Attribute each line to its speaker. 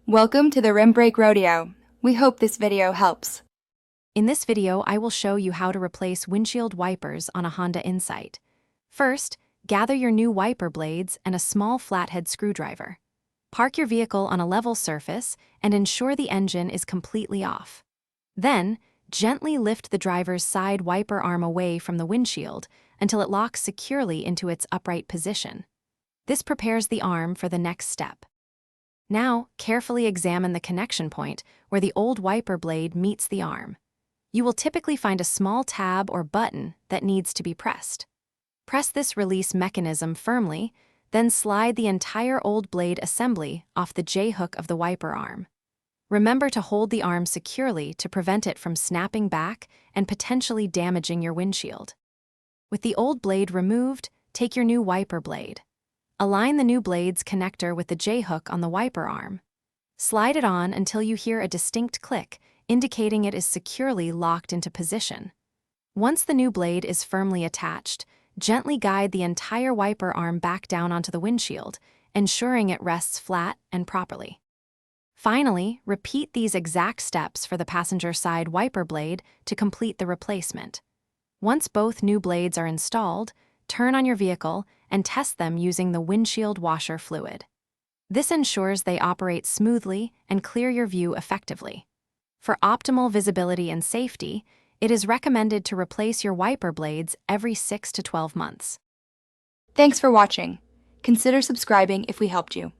Speaker 1: Welcome to the Rim Brake Rodeo. We hope this video helps.
Speaker 2: In this video, I will show you how to replace windshield wipers on a Honda Insight. First, gather your new wiper blades and a small flathead screwdriver. Park your vehicle on a level surface and ensure the engine is completely off. Then, gently lift the driver's side wiper arm away from the windshield until it locks securely into its upright position. This prepares the arm for the next step. Now, carefully examine the connection point where the old wiper blade meets the arm. You will typically find a small tab or button that needs to be pressed. Press this release mechanism firmly, then slide the entire old blade assembly off the J-hook of the wiper arm. Remember to hold the arm securely to prevent it from snapping back and potentially damaging your windshield. With the old blade removed, take your new wiper blade. Align the new blade's connector with the J-hook on the wiper arm. Slide it on until you hear a distinct click, indicating it is securely locked into position. Once the new blade is firmly attached, gently guide the entire wiper arm back down onto the windshield, ensuring it rests flat and properly. Finally, repeat these exact steps for the passenger side wiper blade to complete the replacement. Once both new blades are installed, turn on your vehicle and test them using the windshield washer fluid. This ensures they operate smoothly and clear your view effectively. For optimal visibility and safety, it is recommended to replace your wiper blades every 6 to 12 months.
Speaker 1: Thanks for watching. Consider subscribing if we helped you.